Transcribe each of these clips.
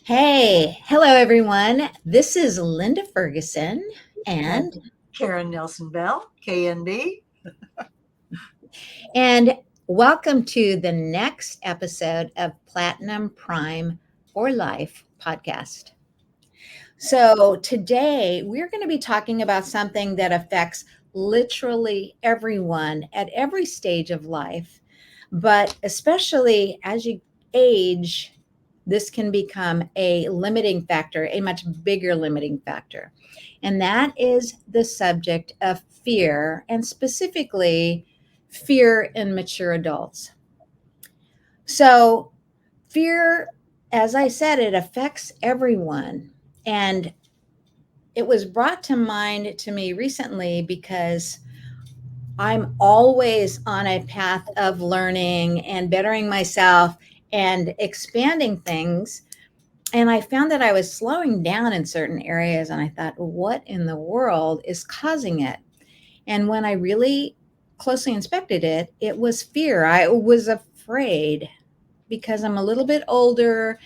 Hey, hello everyone. This is Linda Ferguson And and Karen Nelson Bell, KNB. and welcome to the next episode of Platinum Prime for Life podcast. So, today we're going to be talking about something that affects literally everyone at every stage of life, but especially as you age, this can become a limiting factor, a much bigger limiting factor. And that is the subject of fear, and specifically fear in mature adults. So, fear, as I said, it affects everyone. And it was brought to mind to me recently because I'm always on a path of learning and bettering myself and expanding things. And I found that I was slowing down in certain areas. And I thought, what in the world is causing it? And when I really closely inspected it, it was fear. I was afraid because I'm a little bit older.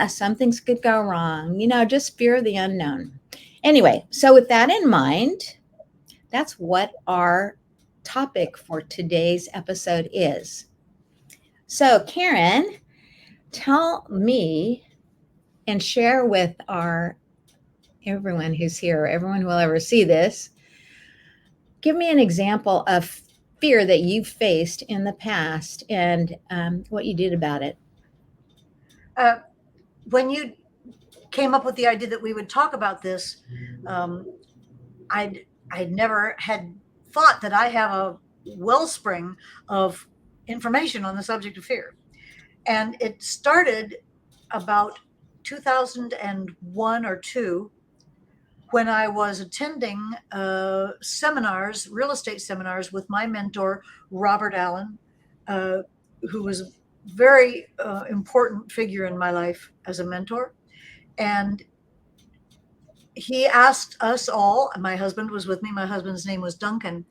Some things could go wrong, just fear of the unknown. Anyway, so with that in mind, that's what our topic for today's episode is. So, Karen, tell me and share with our everyone who's here, everyone who will ever see this, give me an example of fear that you've faced in the past and what you did about it. Uh, when you came up with the idea that we would talk about this, um, I'd never had thought that I have a wellspring of information on the subject of fear. And it started about 2001 or two when I was attending seminars, real estate seminars with my mentor, Robert Allen, uh, who was a very important figure in my life as a mentor. And he asked us all, my husband was with me, my husband's name was Duncan,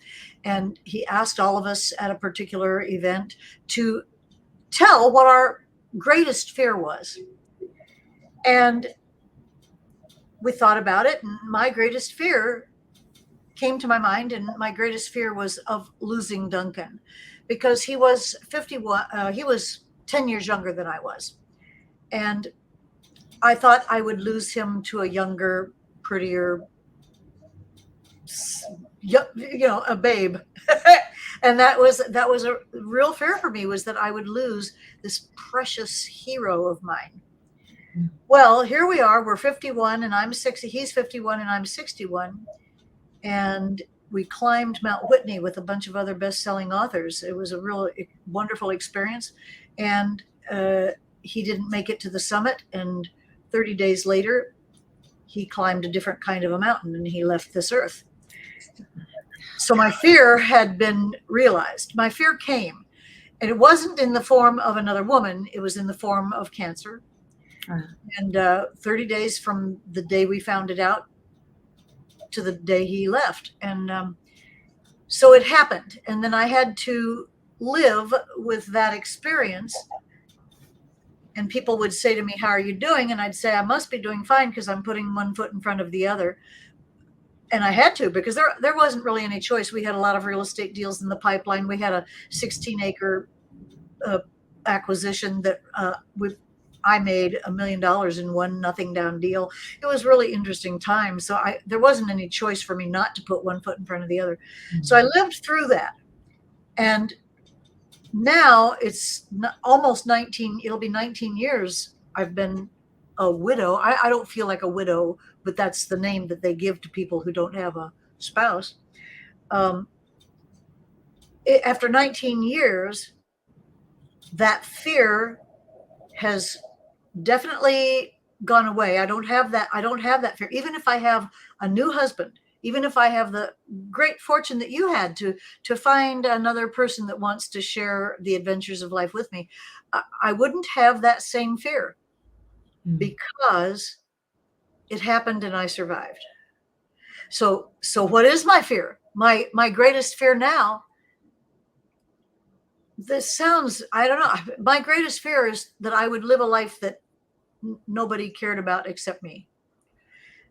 and he asked all of us at a particular event to tell what our greatest fear was. And we thought about it, and my greatest fear came to my mind, and my greatest fear was of losing Duncan because he was 51. He was 10 years younger than I was. And I thought I would lose him to a younger, prettier, a babe. And that was a real fear for me, was that I would lose this precious hero of mine. Well, here we are. We're 51 and I'm 60. He's 51 and I'm 61. And we climbed Mount Whitney with a bunch of other best-selling authors. It was a real wonderful experience. And he didn't make it to the summit. And 30 days later, he climbed a different kind of a mountain and he left this earth. So my fear had been realized. My fear came. And it wasn't in the form of another woman. It was in the form of cancer. And 30 days from the day we found it out to the day he left. And so it happened. And then I had to live with that experience. And people would say to me, how are you doing? And I'd say, I must be doing fine because I'm putting one foot in front of the other. And I had to, because there wasn't really any choice. We had a lot of real estate deals in the pipeline. We had a 16-acre acquisition that I made $1 million in one nothing down deal. It was really interesting time. So there wasn't any choice for me not to put one foot in front of the other. Mm-hmm. So I lived through that. And now it's almost 19, it'll be 19 years I've been a widow. I don't feel like a widow, but that's the name that they give to people who don't have a spouse. After 19 years, that fear has definitely gone away. I don't have that fear. Even if I have a new husband, even if I have the great fortune that you had to find another person that wants to share the adventures of life with me, I wouldn't have that same fear because it happened and I survived. So what is my fear? My greatest fear now, this sounds, I don't know. My greatest fear is that I would live a life that nobody cared about except me.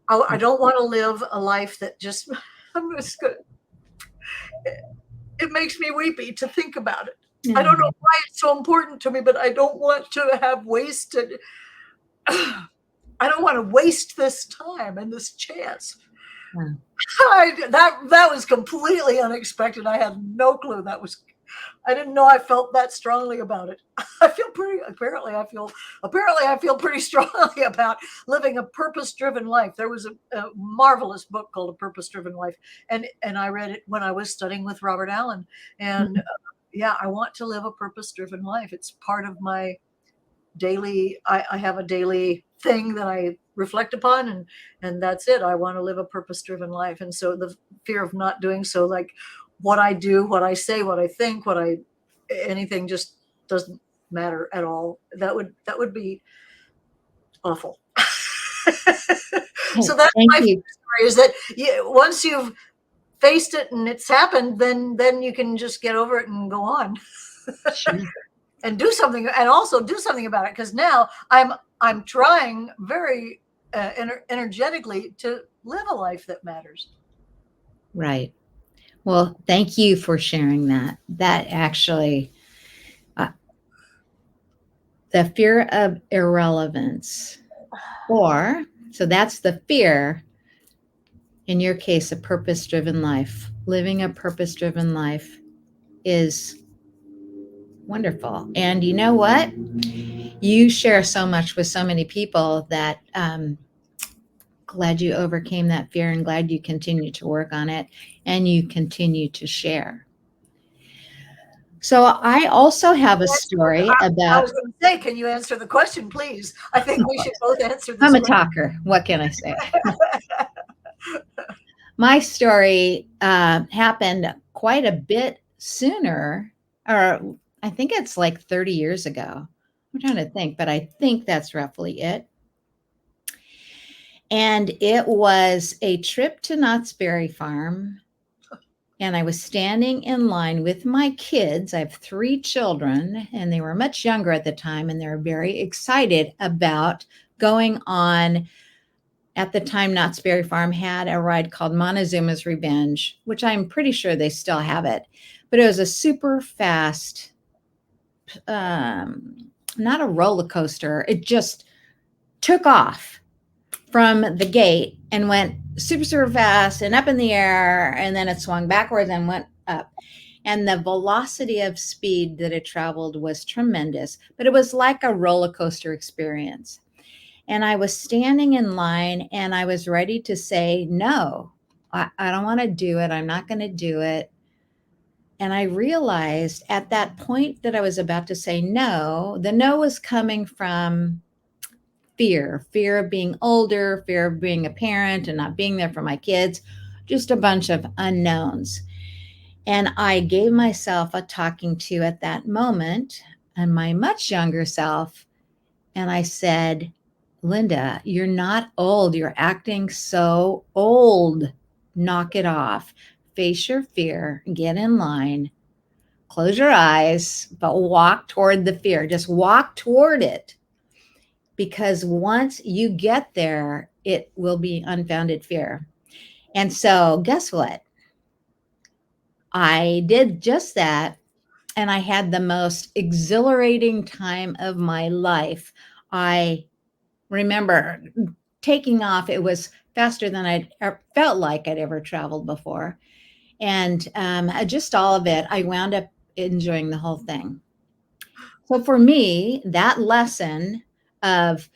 I don't want to live a life that just, I'm just gonna, it makes me weepy to think about it. I don't know why it's so important to me, but I don't want to have wasted, I don't want to waste this time and this chance. Yeah. That was completely unexpected. I had no clue that was. I didn't know I felt that strongly about it. I feel pretty. Apparently, I feel pretty strongly about living a purpose-driven life. There was a marvelous book called A Purpose-Driven Life, and I read it when I was studying with Robert Allen. And yeah, I want to live a purpose-driven life. It's part of my daily. I have a daily thing that I reflect upon, and that's it. I want to live a purpose-driven life, and so the fear of not doing so, like what I do, what I say, what I think, anything just doesn't matter at all. That would be awful. So that's Thank my you. story, is that once you've faced it and it's happened, then you can just get over it and go on. Sure. And do something, and also do something about it, because now I'm trying very energetically to live a life that matters. Right. Well, thank you for sharing that. That actually, the fear of irrelevance, or so that's the fear, in your case, a purpose driven life. Living a purpose driven life is wonderful. And you know what? You share so much with so many people that glad you overcame that fear and glad you continue to work on it and you continue to share. So I also have a story I about. was going to say, can you answer the question, please? I think we should both answer this I'm a question. talker. What can I say? My story happened quite a bit sooner, or I think it's like 30 years ago. I'm trying to think, but I think that's roughly it. And it was a trip to Knott's Berry Farm. And I was standing in line with my kids. I have 3 children, and they were much younger at the time, and they were very excited about going on. At the time, Knott's Berry Farm had a ride called Montezuma's Revenge, which I'm pretty sure they still have it. But it was a super fast, not a roller coaster. It just took off from the gate and went super, super fast and up in the air. And then it swung backwards and went up. And the velocity of speed that it traveled was tremendous, but it was like a roller coaster experience. And I was standing in line and I was ready to say, no, I don't want to do it. I'm not going to do it. And I realized at that point that I was about to say no, the no was coming from fear of being older, fear of being a parent and not being there for my kids, just a bunch of unknowns. And I gave myself a talking to at that moment, and my much younger self. And I said, Linda, you're not old. You're acting so old. Knock it off. Face your fear, get in line, close your eyes, but walk toward the fear. Just walk toward it. Because once you get there, it will be unfounded fear. And so, guess what? I did just that. And I had the most exhilarating time of my life. I remember taking off. It was faster than I'd felt like I'd ever traveled before. And just all of it, I wound up enjoying the whole thing. So for me, that lesson of,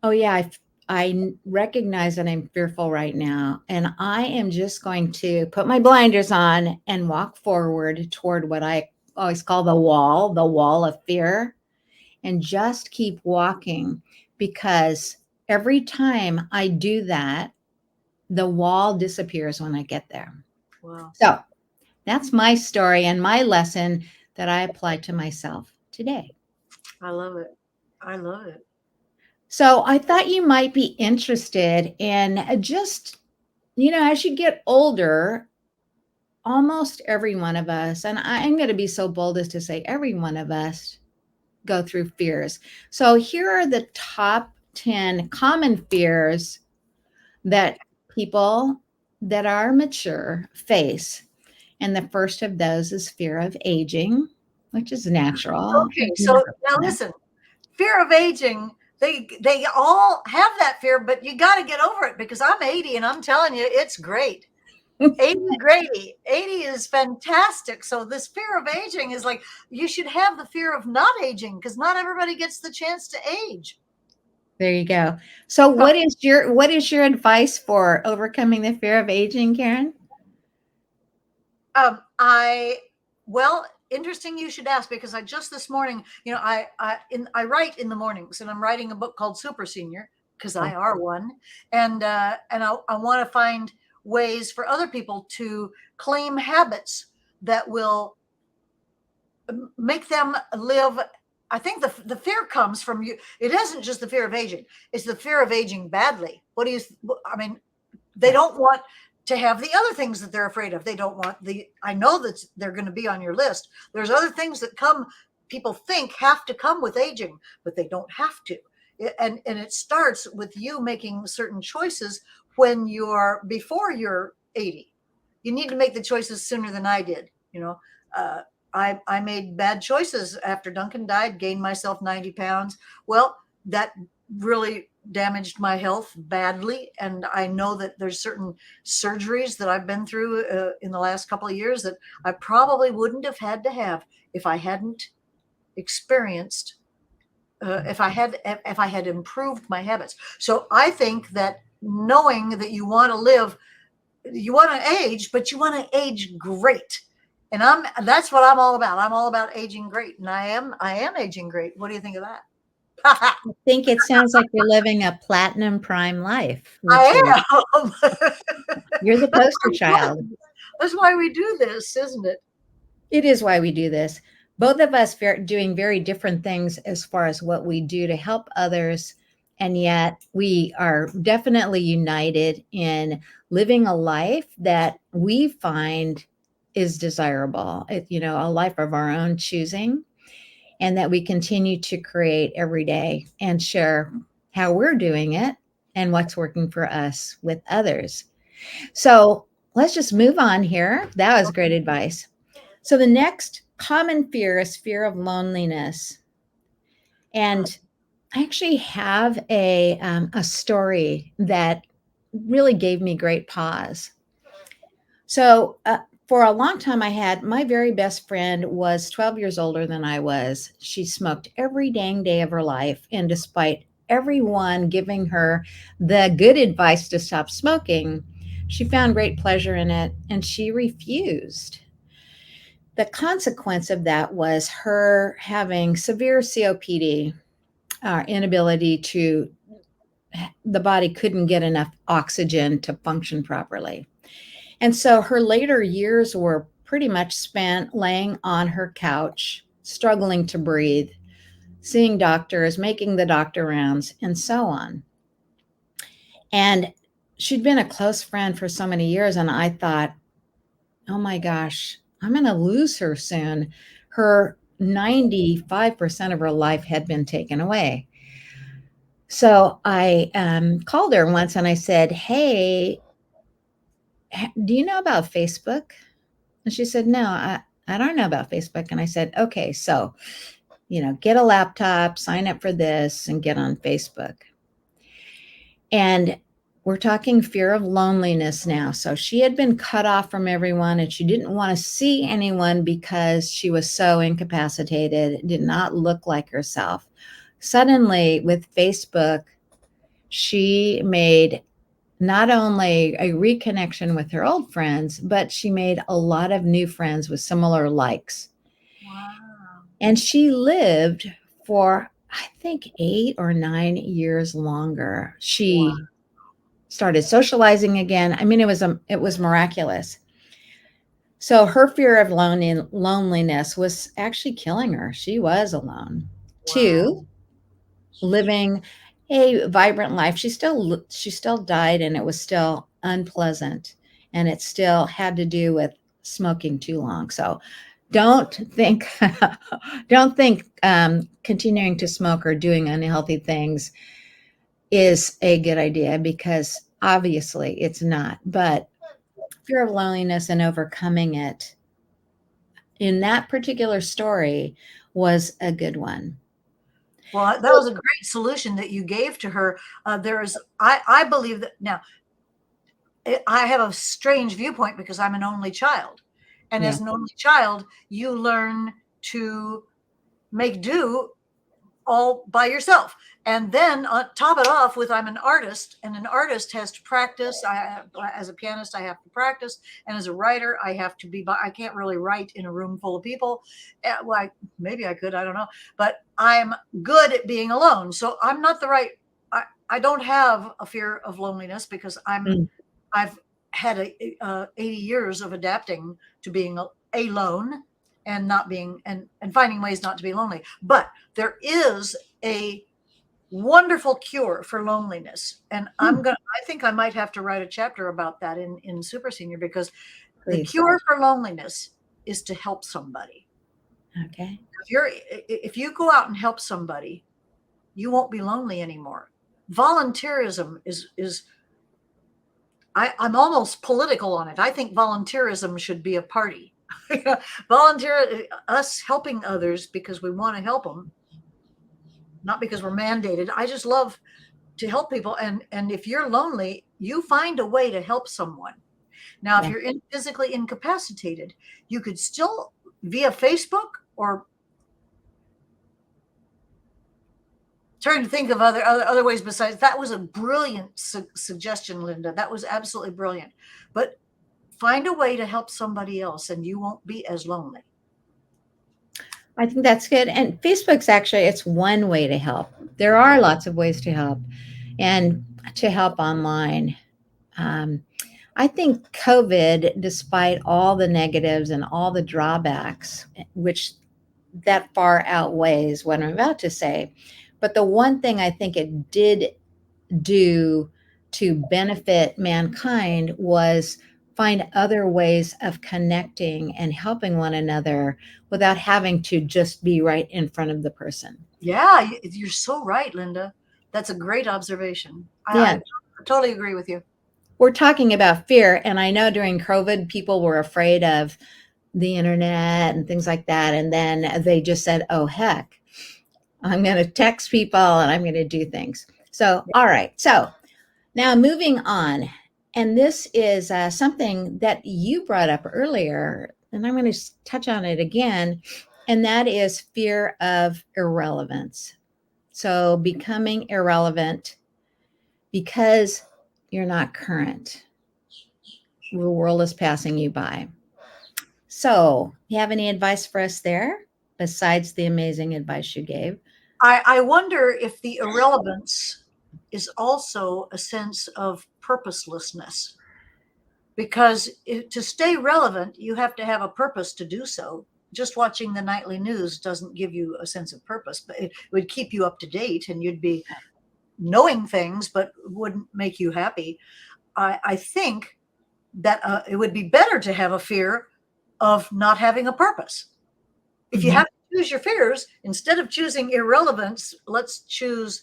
oh yeah, I recognize that I'm fearful right now, and I am just going to put my blinders on and walk forward toward what I always call the wall of fear, and just keep walking, because every time I do that, the wall disappears when I get there. Wow. So that's my story and my lesson that I apply to myself today. I love it. I love it. So I thought you might be interested in just, as you get older, almost every one of us, and I'm going to be so bold as to say every one of us, go through fears. So here are the top 10 common fears that people that are mature face. And the first of those is fear of aging, which is natural. Okay, so now listen, fear of aging, they all have that fear, but you got to get over it, because I'm 80 and I'm telling you, it's great. 80 great. 80 is fantastic. So this fear of aging is like, you should have the fear of not aging, because not everybody gets the chance to age. There you go. So what is your advice for overcoming the fear of aging, Karen? Well, interesting you should ask, because I just this morning, I write in the mornings, and I'm writing a book called Super Senior, because I are one, and I want to find ways for other people to claim habits that will make them live. I think the fear comes from you. It isn't just the fear of aging; it's the fear of aging badly. I mean, they don't want to have the other things that they're afraid of. They don't want I know that they're going to be on your list. There's other things that people think have to come with aging, but they don't have to. And it starts with you making certain choices before you're 80. You need to make the choices sooner than I did. I made bad choices after Duncan died, gained myself 90 pounds. Well, that really damaged my health badly. And I know that there's certain surgeries that I've been through in the last couple of years that I probably wouldn't have had to have if I hadn't experienced, if I had improved my habits. So I think that knowing that you want to age, but you want to age great. And that's what I'm all about. I'm all about aging great. And I am aging great. What do you think of that? I think it sounds like you're living a platinum prime life. I am. You're the poster child. That's why we do this, isn't it? It is why we do this. Both of us doing very different things as far as what we do to help others. And yet we are definitely united in living a life that we find is desirable, a life of our own choosing, and that we continue to create every day and share how we're doing it and what's working for us with others. So let's just move on here. That was great advice. So the next common fear is fear of loneliness. And I actually have a story that really gave me great pause. So for a long time, my very best friend was 12 years older than I was. She smoked every dang day of her life. And despite everyone giving her the good advice to stop smoking, she found great pleasure in it and she refused. The consequence of that was her having severe COPD, inability to, the body couldn't get enough oxygen to function properly. And so her later years were pretty much spent laying on her couch, struggling to breathe, seeing doctors, making the doctor rounds, and so on. And she'd been a close friend for so many years. And I thought, oh my gosh, I'm going to lose her soon. Her 95% of her life had been taken away. So I called her once and I said, hey, do you know about Facebook? And she said, no, I don't know about Facebook. And I said, okay, so, get a laptop, sign up for this, and get on Facebook. And we're talking fear of loneliness now. So she had been cut off from everyone and she didn't want to see anyone because she was so incapacitated, did not look like herself. Suddenly, with Facebook, she made not only a reconnection with her old friends, but she made a lot of new friends with similar likes. Wow. And she lived for, I think, 8 or 9 years longer. She started socializing again. I mean, it was miraculous. So her fear of loneliness was actually killing her. She was alone. Wow. 2, living a vibrant life. She still died and it was still unpleasant and it still had to do with smoking too long. So don't think don't think continuing to smoke or doing unhealthy things is a good idea, because obviously it's not. But fear of loneliness and overcoming it in that particular story was a good one. Well, that was a great solution that you gave to her. I believe that now I have a strange viewpoint because I'm an only child. And Yeah. as an only child, you learn to make do all by yourself. And then top it off with I'm an artist, and an artist has to practice. As a pianist, I have to practice, and as a writer, I have to be. I can't really write in a room full of people. Well, maybe I could, I don't know, but I'm good at being alone. So I'm not the right. I don't have a fear of loneliness because Mm. I've had 80 years of adapting to being alone and not being and finding ways not to be lonely. But there is a wonderful cure for loneliness, and Mm. I think I might have to write a chapter about that in Super Senior, because the Please. cure for loneliness is to help somebody. Okay. If you go out and help somebody, you won't be lonely anymore. Volunteerism is I'm almost political on it. I think volunteerism should be a party. Volunteer, us helping others because we want to help them, not because we're mandated. I just love to help people. And if you're lonely, you find a way to help someone. Now, if Yeah. you're physically incapacitated, you could still via Facebook or trying to think of other ways besides. That was a brilliant suggestion, Linda. That was absolutely brilliant. But find a way to help somebody else and you won't be as lonely. I think that's good. And Facebook's actually, it's one way to help. There are lots of ways to help, and to help online. Um, I think COVID, despite all the negatives and all the drawbacks, which that far outweighs what I'm about to say, but the one thing I think it did do to benefit mankind was find other ways of connecting and helping one another without having to just be right in front of the person. Yeah, you're so right, Linda. That's a great observation. Yeah. I totally agree with you. We're talking about fear. And I know during COVID, people were afraid of the internet and things like that. And then they just said, oh, heck, I'm going to text people and I'm going to do things. So, all right. So now moving on. And this is something that you brought up earlier, and I'm going to touch on it again. And that is fear of irrelevance. So becoming irrelevant because you're not current. The world is passing you by. So, you have any advice for us there besides the amazing advice you gave? I wonder if the irrelevance is also a sense of purposelessness, because to stay relevant, you have to have a purpose to do so. Just watching the nightly news doesn't give you a sense of purpose, but it would keep you up to date and you'd be knowing things, but wouldn't make you happy. I think that it would be better to have a fear of not having a purpose. If you Mhm. have to choose your fears, instead of choosing irrelevance, let's choose.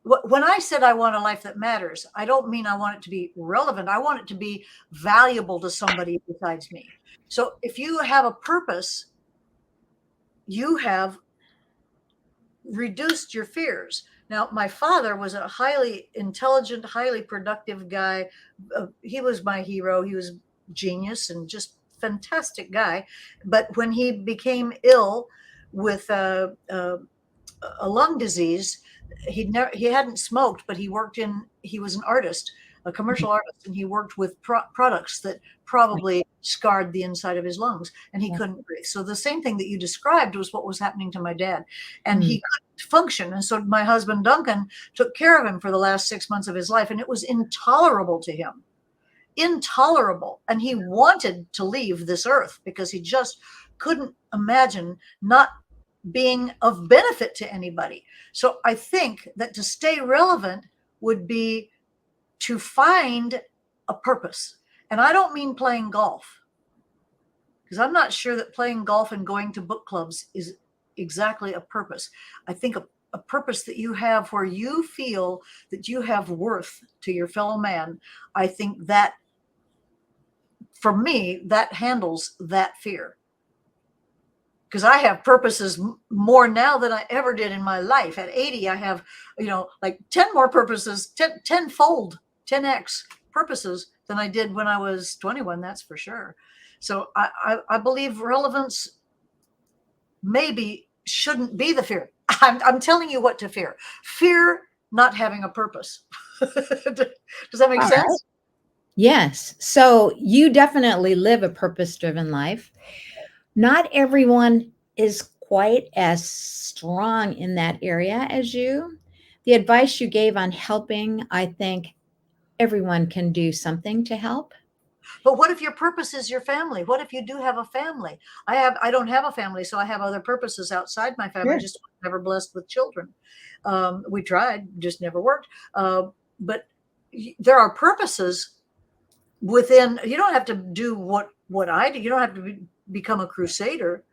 When I said I want a life that matters, I don't mean I want it to be relevant. I want it to be valuable to somebody besides me. So if you have a purpose, you have reduced your fears. Now, my father was a highly intelligent, highly productive guy. He was my hero. He was genius and just fantastic guy. But when he became ill with a lung disease, he hadn't smoked, but he was an artist, a commercial artist, and he worked with products that probably scarred the inside of his lungs, and he couldn't breathe. So the same thing that you described was what was happening to my dad, and he couldn't function. And so my husband Duncan took care of him for the last 6 months of his life, and it was intolerable to him, intolerable. And he wanted to leave this earth because he just couldn't imagine not being of benefit to anybody. So I think that to stay relevant would be to find a purpose. And I don't mean playing golf. because I'm not sure that playing golf and going to book clubs is exactly a purpose. I think a purpose that you have where you feel that you have worth to your fellow man, I think that, for me, that handles that fear. Because I have purposes more now than I ever did in my life. At 80, I have, like 10 more purposes, 10-fold, 10x purposes than I did when I was 21, that's for sure. So I believe relevance maybe shouldn't be the fear. I'm telling you what to fear. Fear not having a purpose. Does that make All sense? right. Yes. So you definitely live a purpose-driven life. Not everyone is quite as strong in that area as you. The advice you gave on helping, I think everyone can do something to help. But what if your purpose is your family? What if you do have a family? I don't have a family, so I have other purposes outside my family. Sure. Just never blessed with children. We tried, just never worked. But there are purposes within. You don't have to do what I do. You don't have to become a crusader.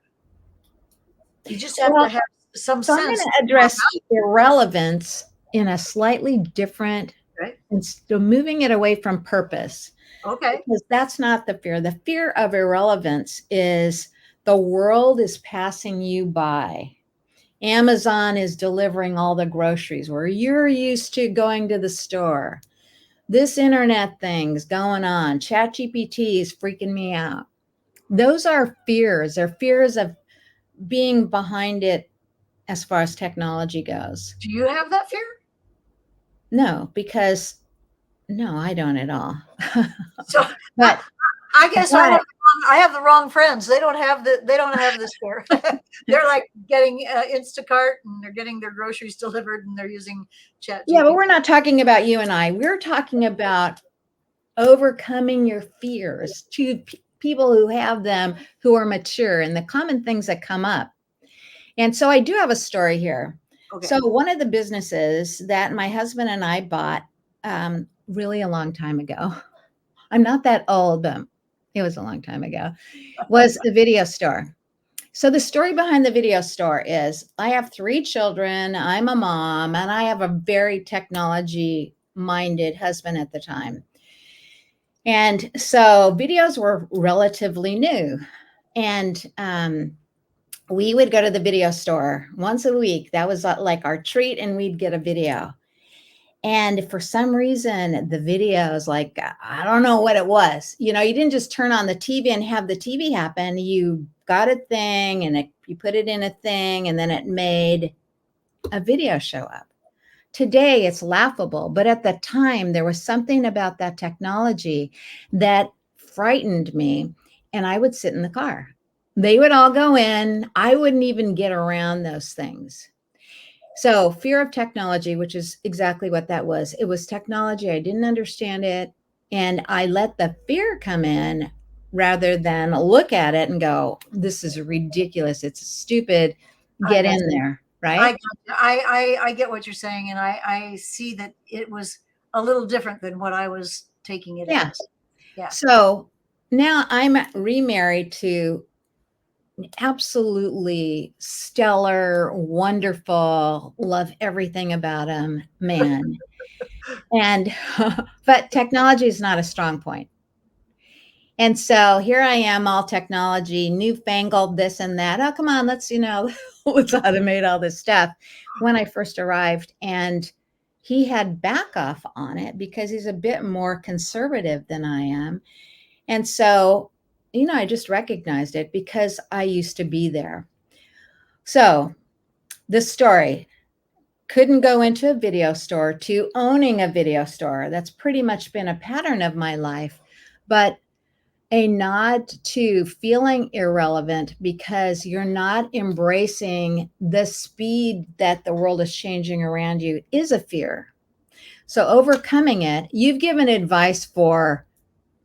You just have Well, to have some so I'm going sense. to address irrelevance in a slightly different, Right? and still moving it away from purpose, Okay. because that's not the fear. The fear of irrelevance is the world is passing you by. Amazon is delivering all the groceries where you're used to going to the store. This internet thing's going on. ChatGPT is freaking me out. Those are fears. They're fears of being behind it as far as technology goes. Do you have that fear? No, because no, I don't at all. So but I guess but I have the wrong friends. They don't have this fear. They're like getting Instacart, and they're getting their groceries delivered, and they're using Chat yeah, but GPT. we're not talking about you and I. We're talking about overcoming your fears to people who have them, who are mature, and the common things that come up. And so I do have a story here. Okay. So one of the businesses that my husband and I bought really a long time ago, I'm not that old, but it was a long time ago, was a video store. So the story behind the video store is I have 3 children, I'm a mom, and I have a very technology minded husband at the time. And so videos were relatively new. And we would go to the video store once a week. That was like our treat, and we'd get a video. And for some reason, the videos, like, I don't know what it was. You didn't just turn on the TV and have the TV happen. You got a thing and you put it in a thing, and then it made a video show up. Today, it's laughable. But at the time, there was something about that technology that frightened me. And I would sit in the car. They would all go in. I wouldn't even get around those things. So fear of technology, which is exactly what that was. It was technology. I didn't understand it. And I let the fear come in rather than look at it and go, this is ridiculous. It's stupid. I Get got in there. I Right. I get what you're saying, and I see that it was a little different than what I was taking it Yeah. as. Yeah. So now I'm remarried to absolutely stellar, wonderful, love everything about him man. And, but technology is not a strong point. And so here I am, all technology, newfangled this and that. Oh, come on, let's, let's automate all this stuff when I first arrived. And he had back off on it because he's a bit more conservative than I am. And so, I just recognized it because I used to be there. So the story, couldn't go into a video store to owning a video store. That's pretty much been a pattern of my life. But a nod to feeling irrelevant because you're not embracing the speed that the world is changing around you is a fear. So overcoming it, you've given advice for,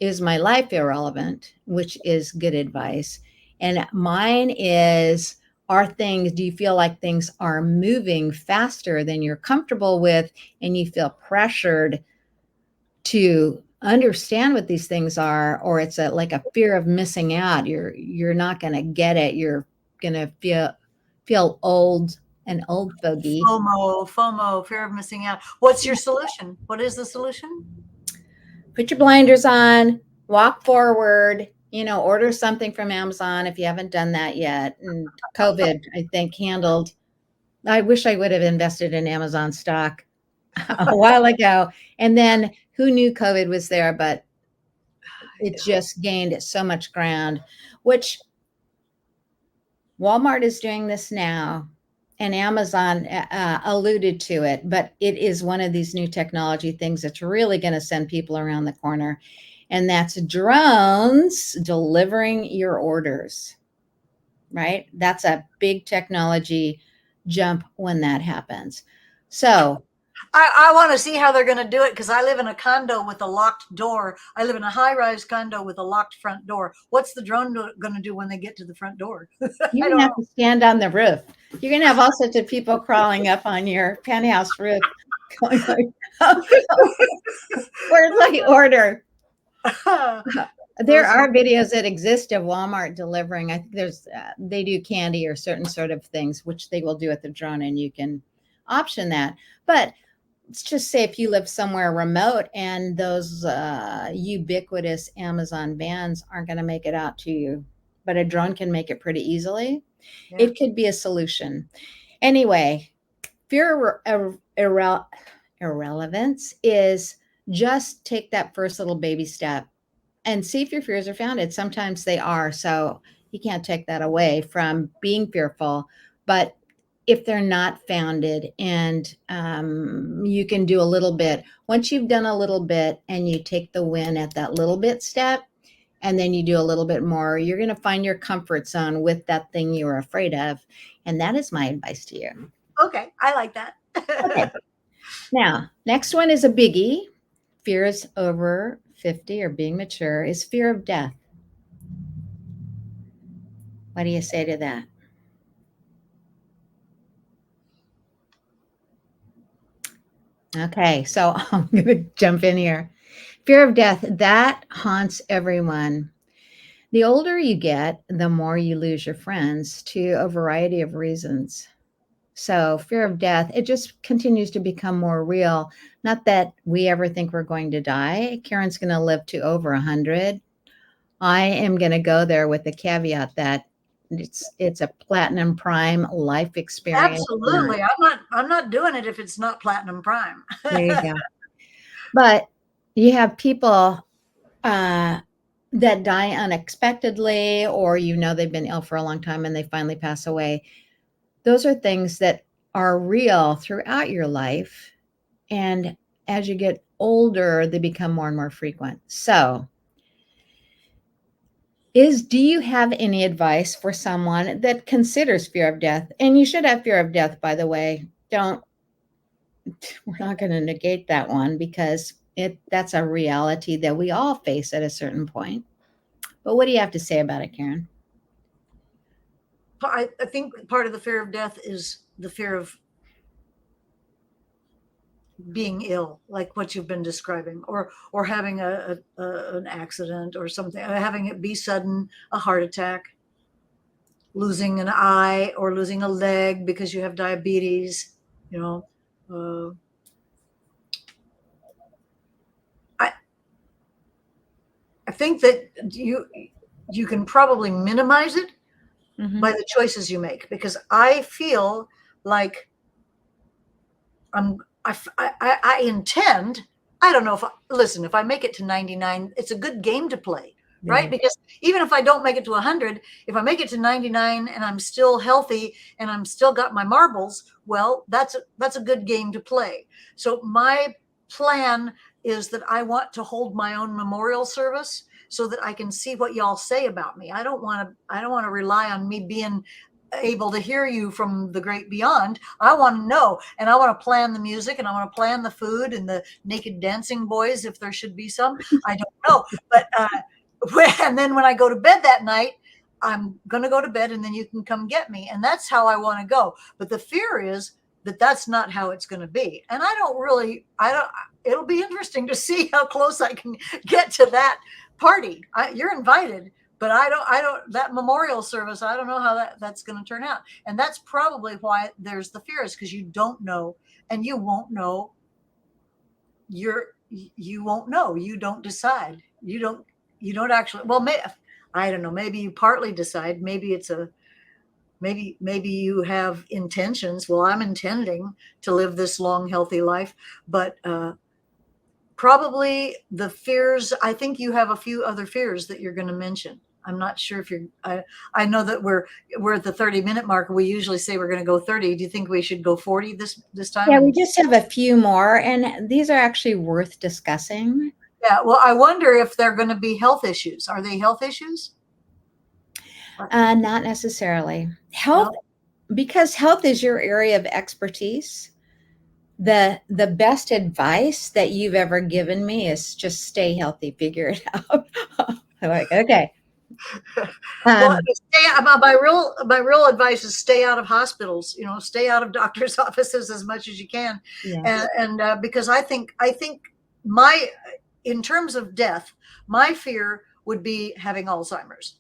is my life irrelevant, which is good advice. And mine is, do you feel like things are moving faster than you're comfortable with, and you feel pressured to understand what these things are, or it's like a fear of missing out. You're not going to get it. You're going to feel old, an old fogey. FOMO, fear of missing out. What's your solution? What is the solution? Put your blinders on, walk forward, order something from Amazon if you haven't done that yet. And COVID, I think, handled. I wish I would have invested in Amazon stock a while ago. And then who knew COVID was there, but it just gained so much ground, which Walmart is doing this now, and Amazon alluded to it, but it is one of these new technology things that's really going to send people around the corner, and that's drones delivering your orders, right? That's a big technology jump when that happens. So I want to see how they're going to do it, because I live in a condo with a locked door. I live in a high-rise condo with a locked front door. What's the drone going to do when they get to the front door? you're going to have to stand on the roof. You're going to have all sorts of people crawling up on your penthouse roof going like, where's my order? There are videos that exist of Walmart delivering. I think they do candy or certain sort of things, which they will do with the drone, and you can option that. But let's just say if you live somewhere remote and those ubiquitous Amazon vans aren't going to make it out to you, but a drone can make it pretty easily. Yeah. It could be a solution. Anyway, fear of irrelevance is just take that first little baby step and see if your fears are founded. Sometimes they are, so you can't take that away from being fearful. But if they're not founded, and you can do a little bit, once you've done a little bit and you take the win at that little bit step, and then you do a little bit more, you're going to find your comfort zone with that thing you were afraid of. And that is my advice to you. Okay, I like that. Okay. Now, next one is a biggie. Fears over 50 or being mature is fear of death. What do you say to that? Okay, so I'm going to jump in here. Fear of death, that haunts everyone. The older you get, the more you lose your friends to a variety of reasons. So fear of death, it just continues to become more real. Not that we ever think we're going to die. Karen's going to live to over 100. I am going to go there with the caveat that it's a platinum prime life experience. Absolutely. I'm not doing it if it's not platinum prime. There you go. But you have people that die unexpectedly, or they've been ill for a long time and they finally pass away. Those are things that are real throughout your life. And as you get older, they become more and more frequent. So do you have any advice for someone that considers fear of death? And you should have fear of death, by the way. We're not going to negate that one, because that's a reality that we all face at a certain point. But what do you have to say about it, Karen? I think part of the fear of death is the fear of being ill, like what you've been describing, or having an accident or something, having it be sudden, a heart attack, losing an eye or losing a leg because you have diabetes. I think that you can probably minimize it by the choices you make, because I feel like I intend, I don't know if I make it to 99, it's a good game to play, right? Because even if I don't make it to 100, if I make it to 99 and I'm still healthy and I'm still got my marbles, well, that's a good game to play. So my plan is that I want to hold my own memorial service so that I can see what y'all say about me. I don't want to rely on me being able to hear you from the great beyond. I want to know, and I want to plan the music, and I want to plan the food and the naked dancing boys, if there should be some. I don't know, but and then when I go to bed that night, I'm going to go to bed, and then you can come get me, and that's how I want to go. But the fear is that that's not how it's going to be. And it'll be interesting to see how close I can get to that party. You're invited, but I don't, that memorial service, I don't know how that's going to turn out. And that's probably why there's the fear, is because you don't know, and you won't know. You won't know. You don't decide. You don't actually, well, I don't know, maybe you partly decide. Maybe it's maybe you have intentions. Well, I'm intending to live this long, healthy life, but probably the fears, I think you have a few other fears that you're going to mention. I'm not sure if I know that we're at the 30-minute mark. We usually say we're going to go 30. Do you think we should go 40 this time? Yeah, we just have a few more, and these are actually worth discussing. Yeah, well, I wonder if they're going to be health issues. Are they health issues? Not necessarily. Health, because health is your area of expertise. The best advice that you've ever given me is just stay healthy, figure it out. I'm like, okay. Well, my real advice is stay out of hospitals. Stay out of doctors' offices as much as you can. Yeah. And because I think in terms of death, my fear would be having Alzheimer's,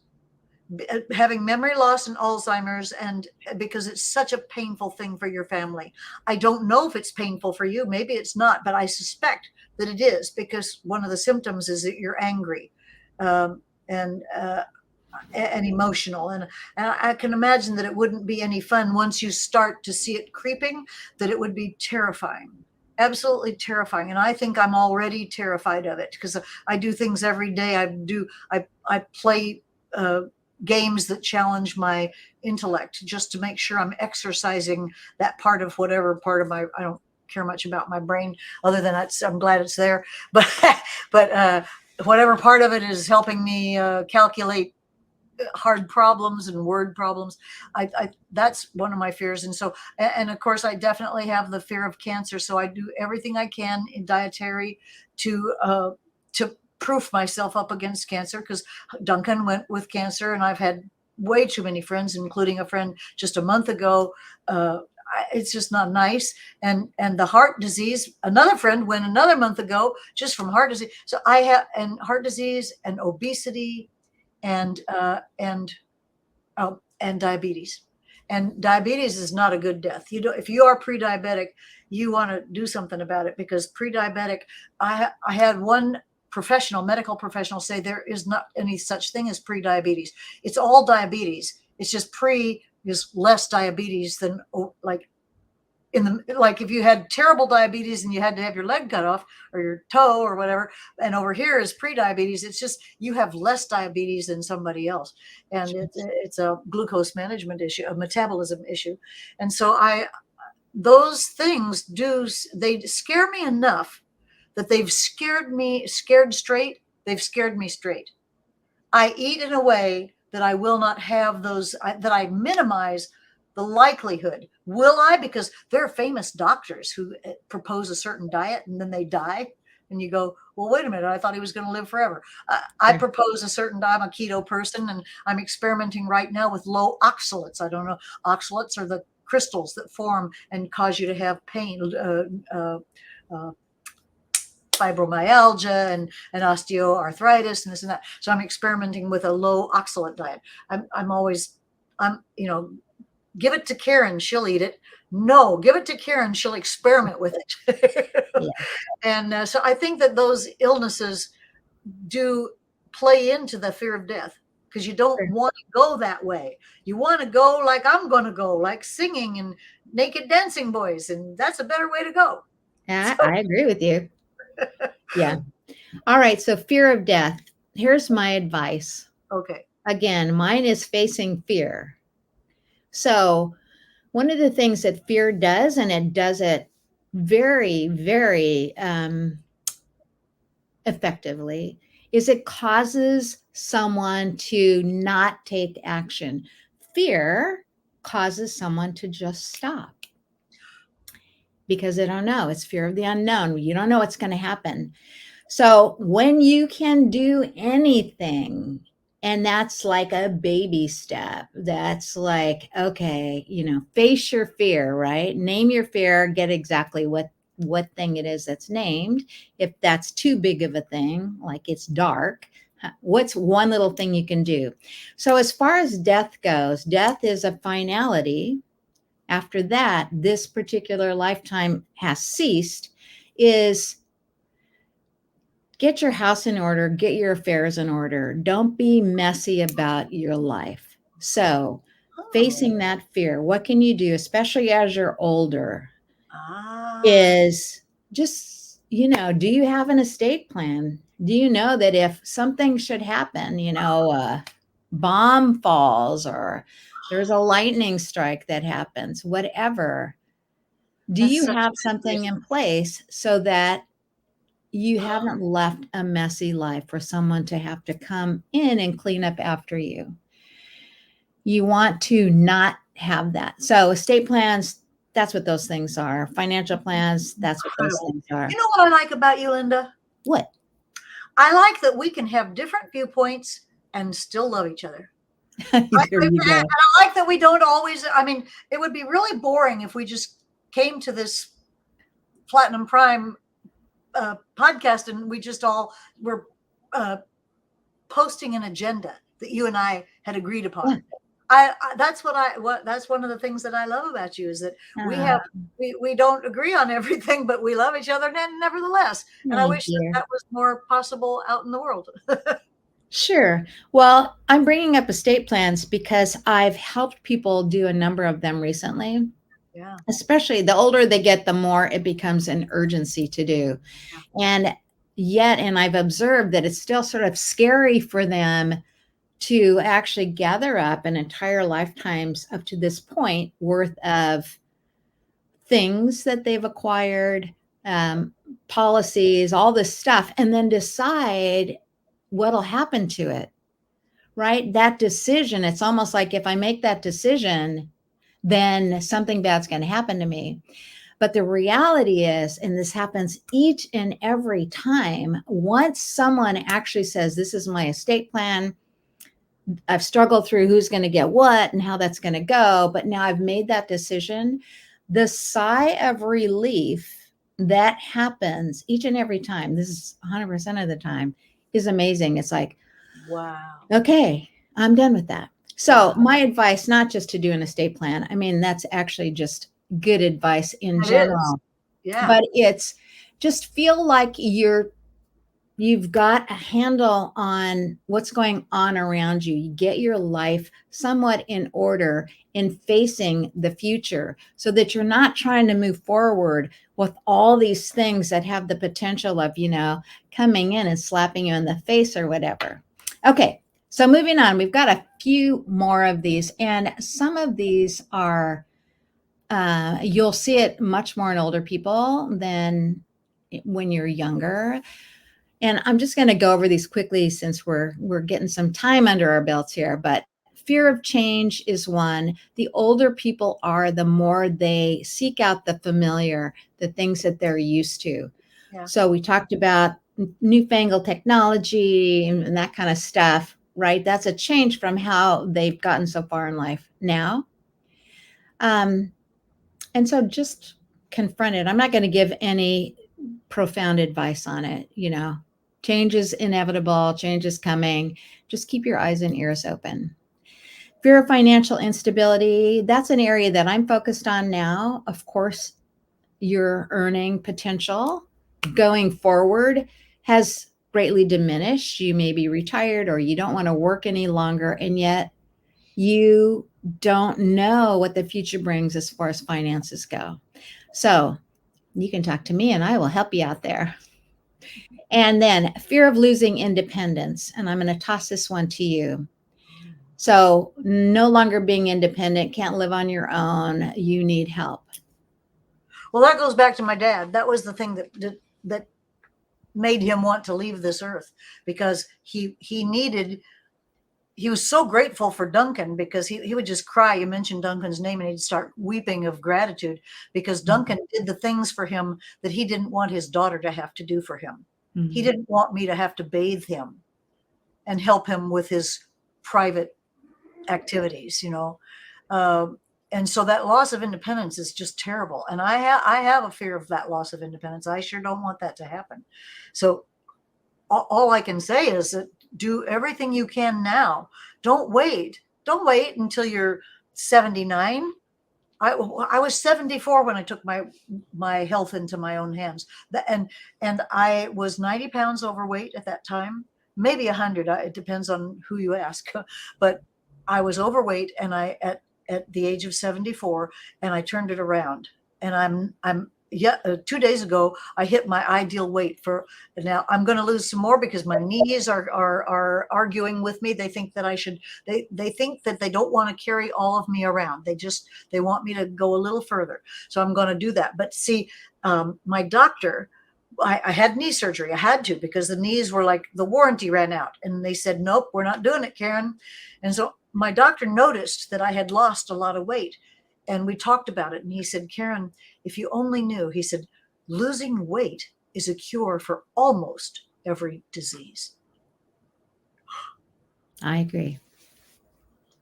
having memory loss and Alzheimer's, and because it's such a painful thing for your family. I don't know if it's painful for you. Maybe it's not, but I suspect that it is, because one of the symptoms is that you're angry. And emotional, and I can imagine that it wouldn't be any fun once you start to see it creeping, that it would be terrifying, absolutely terrifying. And I think I'm already terrified of it, because I do things every day. I play games that challenge my intellect, just to make sure I'm exercising that part of whatever part of I don't care much about my brain, other than I'm glad it's there, but whatever part of it is helping me calculate hard problems and word problems. That's one of my fears. And so, and of course, I definitely have the fear of cancer. So I do everything I can in dietary to proof myself up against cancer, because Duncan went with cancer, and I've had way too many friends, including a friend just a month ago. It's just not nice. And the heart disease, another friend went another month ago just from heart disease. So I have, and heart disease and obesity and diabetes. And diabetes is not a good death. If you are pre-diabetic, you want to do something about it, because pre-diabetic, I had one medical professional say there is not any such thing as pre-diabetes. It's all diabetes. It's just is less diabetes than, like if you had terrible diabetes and you had to have your leg cut off or your toe or whatever, and over here is pre-diabetes, it's just you have less diabetes than somebody else, and it's a glucose management issue, a metabolism issue. And so those things they scare me enough that they've scared me straight. I eat in a way that I will not have those, that I minimize the likelihood. Will I? Because there are famous doctors who propose a certain diet and then they die. And you go, well, wait a minute, I thought he was going to live forever. I propose a certain diet. I'm a keto person, and I'm experimenting right now with low oxalates. I don't know. Oxalates are the crystals that form and cause you to have pain, fibromyalgia and osteoarthritis and this and that. So I'm experimenting with a low oxalate diet. Give it to Karen, she'll eat it. No, give it to Karen, she'll experiment with it. Yeah. And so I think that those illnesses do play into the fear of death, because you don't want to go that way. You want to go like I'm going to go, like singing and naked dancing boys, and that's a better way to go. Yeah, I agree with you. Yeah. All right. So fear of death. Here's my advice. Okay. Again, mine is facing fear. So one of the things that fear does, and it does it very, very effectively, is it causes someone to not take action. Fear causes someone to just stop, because they don't know. It's fear of the unknown. You don't know what's going to happen. So when you can do anything And that's like a baby step. That's like, okay, face your fear, right? Name your fear, get exactly what thing it is that's named. If that's too big of a thing, like it's dark, what's one little thing you can do? So as far as death goes, death is a finality. After that, this particular lifetime has ceased. Is get your house in order, get your affairs in order. Don't be messy about your life. So, Oh. facing that fear, what can you do, especially as you're older, Ah. is just, do you have an estate plan? Do you know that if something should happen, a bomb falls or there's a lightning strike that happens, whatever, do That's you such have good something advice. in place so that you haven't left a messy life for someone to have to come in and clean up after you? You want to not have that. So estate plans, that's what those things are. Financial plans, that's what those Incredible. things are. You know what I like about you, Linda? What? I like that we can have different viewpoints and still love each other. There you And go. I like that we don't always, I mean, it would be really boring if we just came to this Platinum Prime podcast and we just all were uh, posting an agenda that you and I had agreed Yeah. upon. That's that's one of the things that I love about you is that Ah, we don't agree on everything, but we love each other nevertheless. And I thank wish that you. that was more possible out in the world. Sure. Well, I'm bringing up estate plans because I've helped people do a number of them recently. Yeah. Especially the older they get, the more it becomes an urgency to do. Yeah. And yet, and I've observed that it's still sort of scary for them to actually gather up an entire lifetime's up to this point worth of things that they've acquired, policies, all this stuff, and then decide what'll happen to it, right? That decision, it's almost like if I make that decision, then something bad's going to happen to me. But the reality is, and this happens each and every time, once someone actually says, this is my estate plan, I've struggled through who's going to get what and how that's going to go, but now I've made that decision, the sigh of relief that happens each and every time, this is 100% of the time, is amazing. It's like, Wow. okay, I'm done with that. So, Wow. my advice, not just to do an estate plan, I mean, that's actually just good advice in It is. general, Yeah. but it's just feel like you've got a handle on what's going on around you. You get your life somewhat in order in facing the future so that you're not trying to move forward with all these things that have the potential of, coming in and slapping you in the face or whatever. Okay. So moving on, we've got a few more of these, and some of these are, you'll see it much more in older people than when you're younger. And I'm just going to go over these quickly since we're getting some time under our belts here. But fear of change is one. The older people are, the more they seek out the familiar, the things that they're used to. Yeah. So we talked about newfangled technology and that kind of stuff, right? That's a change from how they've gotten so far in life now. And so just confront it. I'm not going to give any profound advice on it. Change is inevitable, change is coming. Just keep your eyes and ears open. Fear of financial instability, that's an area that I'm focused on now. Of course, your earning potential going forward has greatly diminished. You may be retired or you don't want to work any longer, and yet you don't know what the future brings as far as finances go. So you can talk to me and I will help you out there. And then fear of losing independence. And I'm going to toss this one to you. So no longer being independent, can't live on your own. You need help. Well, that goes back to my dad. That was the thing that made him want to leave this earth, because he was so grateful for Duncan, because he would just cry. You mentioned Duncan's name and he'd start weeping of gratitude because Duncan did the things for him that he didn't want his daughter to have to do for him. Mm-hmm. He didn't want me to have to bathe him and help him with his private activities, and so that loss of independence is just terrible. And I have a fear of that loss of independence. I sure don't want that to happen. So all I can say is that do everything you can now. Don't wait. Don't wait until you're 79. I was 74 when I took my health into my own hands. And I was 90 pounds overweight at that time, maybe 100. It depends on who you ask. But I was overweight, and at the age of 74, and I turned it around. And I'm 2 days ago, I hit my ideal weight for now. I'm going to lose some more because my knees are arguing with me. They think that they think that they don't want to carry all of me around. They want me to go a little further. So I'm going to do that. But see, my doctor, I had knee surgery. I had to, because the knees were like, the warranty ran out, and they said, nope, we're not doing it, Karen. And so my doctor noticed that I had lost a lot of weight, and we talked about it. And he said, Karen, if you only knew, he said, losing weight is a cure for almost every disease. I agree.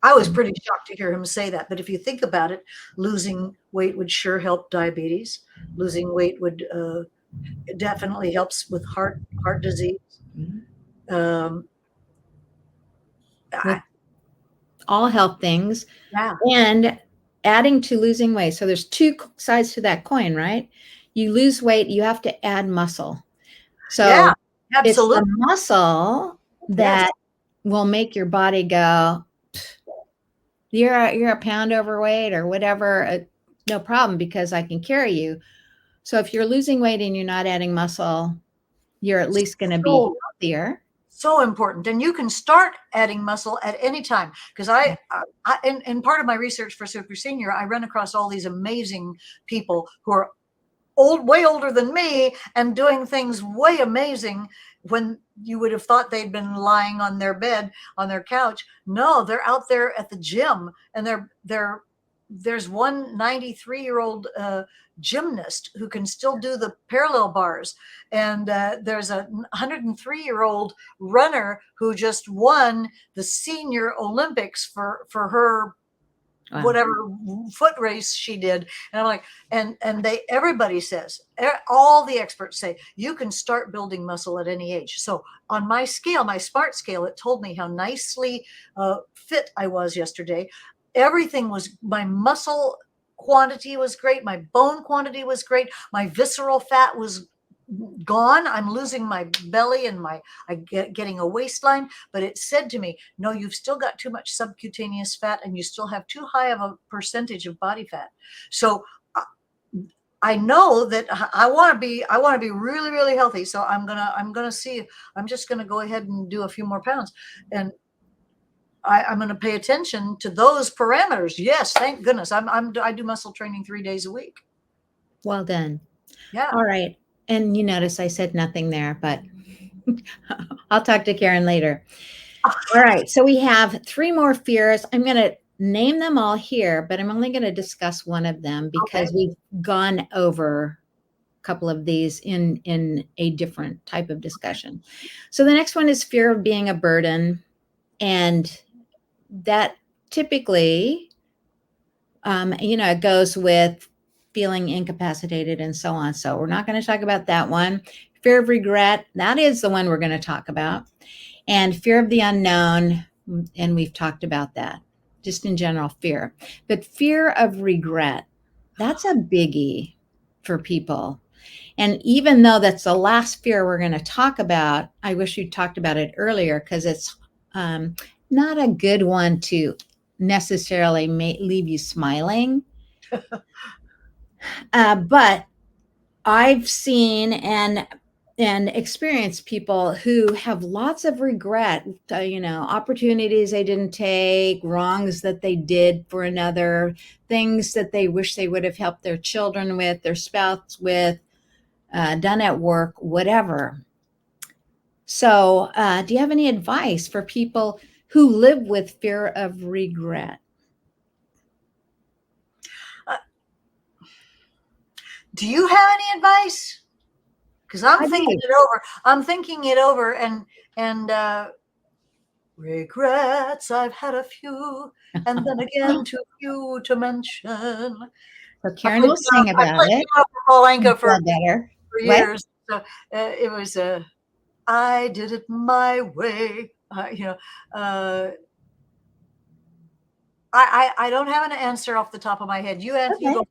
I was pretty shocked to hear him say that. But if you think about it, losing weight would sure help diabetes. Losing weight would it definitely helps with heart disease. With all health things. Yeah. And adding to losing weight. So there's two sides to that coin, right? You lose weight, you have to add muscle. So yeah, absolutely. It's the muscle that will make your body go, you're a pound overweight or whatever. No problem, because I can carry you. So if you're losing weight and you're not adding muscle, you're at least going to be healthier. So important. And you can start adding muscle at any time. Because in part of my research for Super Senior, I run across all these amazing people who are way older than me and doing things way amazing when you would have thought they'd been lying on their bed, on their couch. No, they're out there at the gym, and there's one 93-year-old gymnast who can still do the parallel bars. And there's a 103-year-old runner who just won the senior Olympics for her whatever foot race she did. And I'm like, and everybody says, all the experts say, you can start building muscle at any age. So on my scale, my SMART scale, it told me how nicely fit I was yesterday. Everything was, my muscle quantity was great. My bone quantity was great. My visceral fat was gone. I'm losing my belly and getting a waistline. But it said to me, no, you've still got too much subcutaneous fat, and you still have too high of a percentage of body fat. So I know that I want to be really, really healthy. So I'm just gonna go ahead and do a few more pounds, and I'm going to pay attention to those parameters. Yes, thank goodness. I do muscle training 3 days a week. Well done. Yeah. All right. And you notice I said nothing there, but I'll talk to Karen later. All right. So we have 3 more fears. I'm going to name them all here, but I'm only going to discuss one of them because we've gone over a couple of these in a different type of discussion. So the next one is fear of being a burden. And that typically, it goes with feeling incapacitated and so on. So we're not going to talk about that one. Fear of regret, that is the one we're going to talk about. And fear of the unknown, and we've talked about that, just in general fear. But fear of regret, that's a biggie for people. And even though that's the last fear we're going to talk about, I wish you talked about it earlier, because it's not a good one to necessarily leave you smiling. But I've seen and experienced people who have lots of regret, opportunities they didn't take, wrongs that they did for another, things that they wish they would have helped their children with, their spouse with, done at work, whatever. So do you have any advice for people who live with fear of regret? Do you have any advice? Because I'm thinking it over. I'm thinking it over, and Regrets, I've had a few, and then again too few to mention. So Karen will sing I about played it. piano for Paul You Anka feel better. for What? years. So it was I did it my way. Uh, I don't have an answer off the top of my head. You answer. You Okay. go.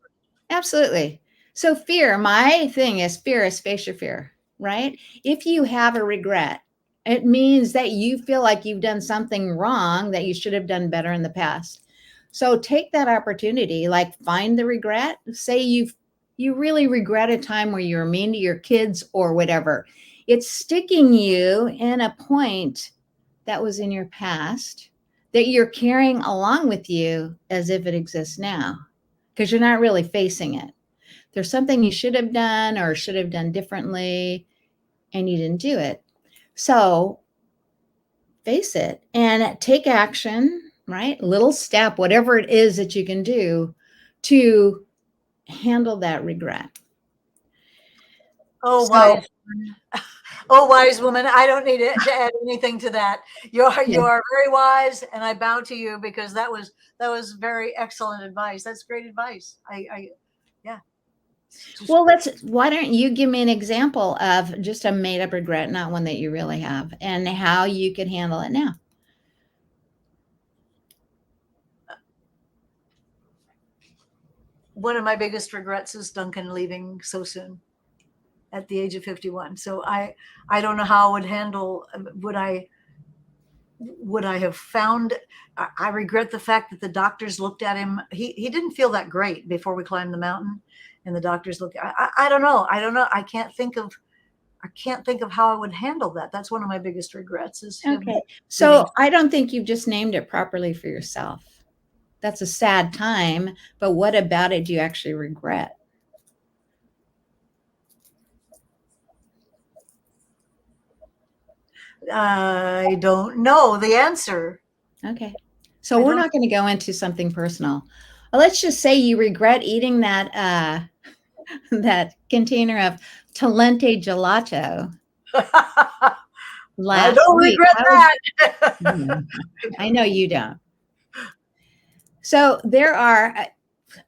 Absolutely. So fear, my thing is face your fear, right? If you have a regret, it means that you feel like you've done something wrong that you should have done better in the past. So take that opportunity, like find the regret. Say you really regret a time where you were mean to your kids or whatever. It's sticking you in a point that was in your past that you're carrying along with you as if it exists now because you're not really facing it. There's something you should have done or should have done differently, and you didn't do it. So face it and take action, right? Little step, whatever it is that you can do to handle that regret. Oh, So, wise. Oh, wise woman. I don't need to add anything to that. You yeah. are very wise, and I bow to you because that was very excellent advice. That's great advice. Yeah. Just Well, why don't you give me an example of just a made up regret, not one that you really have, and how you could handle it now? one of my biggest regrets is Duncan leaving so soon at the age of 51. So I don't know how I would handle. Would I have found? I regret the fact that the doctors looked at him. He didn't feel that great before we climbed the mountain, and the doctors looked. I don't know. I don't know. I can't think of how I would handle that. That's one of my biggest regrets is him Okay. leaving. So I don't think you've just named it properly for yourself. That's a sad time, but what about it do you actually regret? I don't know the answer. Okay. So I we're don't. not going to go into something personal. Let's just say you regret eating that that container of Talente gelato I last don't week. regret How would that. Mhm. I know you don't. So there are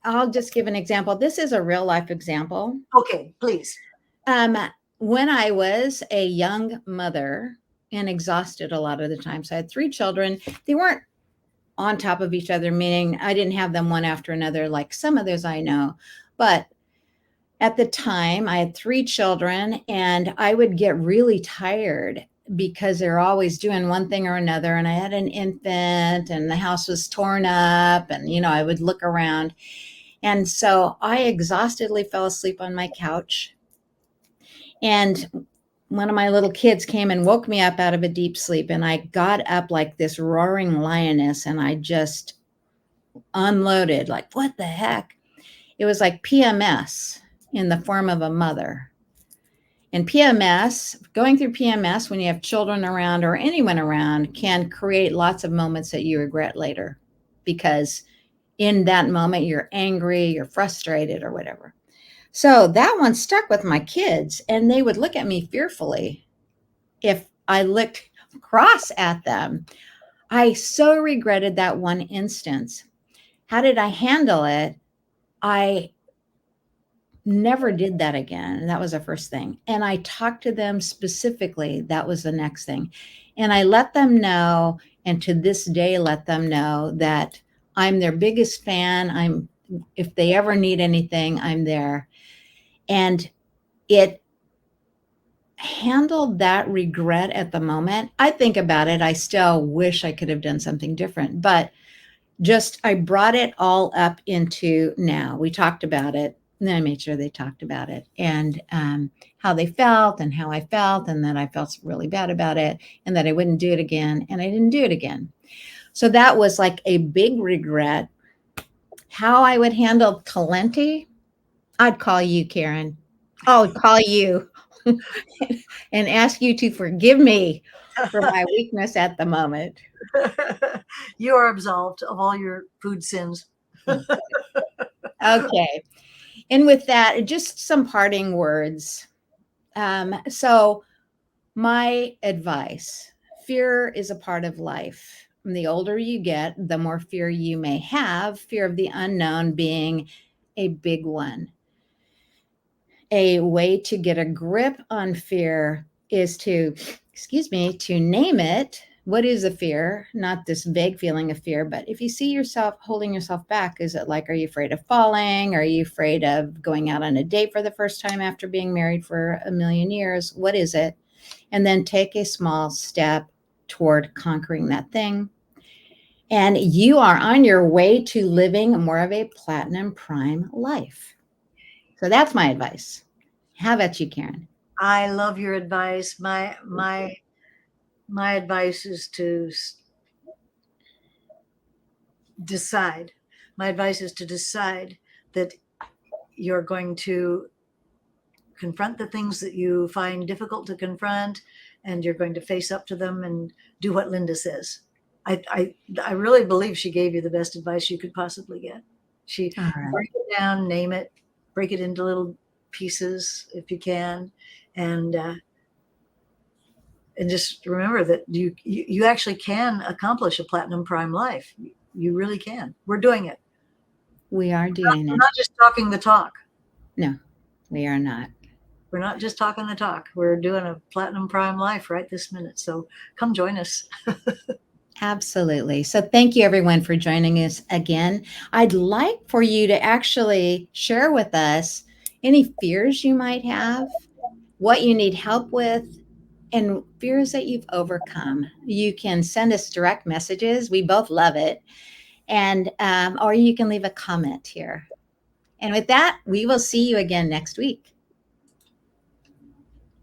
I'll just give an example. This is a real life example. Okay, please. Um, when I was a young mother and exhausted a lot of the time, so I had three children. They weren't on top of each other, meaning I didn't have them one after another like some others I know. But at the time, I had three children and I would get really tired because they're always doing one thing or another. And I had an infant and the house was torn up and, I would look around. And so I exhaustedly fell asleep on my couch. And one of my little kids came and woke me up out of a deep sleep. And I got up like this roaring lioness and I just unloaded, like, what the heck? It was like PMS in the form of a mother. And PMS, going through PMS when you have children around or anyone around, can create lots of moments that you regret later because in that moment you're angry, you're frustrated, or whatever. So that one stuck with my kids, and they would look at me fearfully if I looked cross at them. I so regretted that one instance. How did I handle it? I never did that again. That was the first thing. And I talked to them specifically. That was the next thing. And I let them know, and to this day, let them know that I'm their biggest fan. If they ever need anything, I'm there. And it handled that regret at the moment. I think about it. I still wish I could have done something different, but just I brought it all up into now. We talked about it. And then I made sure they talked about it and how they felt and how I felt, and that I felt really bad about it and that I wouldn't do it again. And I didn't do it again. So that was like a big regret. How I would handle Talenti, I'd call you, Karen. I would call you and ask you to forgive me for my weakness at the moment. You are absolved of all your food sins. Okay. And with that, just some parting words. So, my advice, fear is a part of life. And the older you get, the more fear you may have, fear of the unknown being a big one. A way to get a grip on fear is to, to name it. What is a fear? Not this vague feeling of fear, but if you see yourself holding yourself back, is it like, are you afraid of falling? Are you afraid of going out on a date for the first time after being married for a million years? What is it? And then take a small step toward conquering that thing. And you are on your way to living more of a platinum prime life. So that's my advice. How about you, Karen? I love your advice. My advice is to decide. My advice is to decide that you're going to confront the things that you find difficult to confront, and you're going to face up to them and do what Linda says. I really believe she gave you the best advice you could possibly get. She break it down, name it, break it into little pieces if you can, and just remember that you actually can accomplish a platinum prime life. You really can. We're doing it. We are doing it. We're not just talking the talk. No, we are not. We're not just talking the talk. We're doing a platinum prime life right this minute. So come join us. Absolutely. So thank you everyone for joining us again. I'd like for you to actually share with us any fears you might have, what you need help with, and fears that you've overcome. You can send us direct messages. We both love it. And or you can leave a comment here. And with that, we will see you again next week.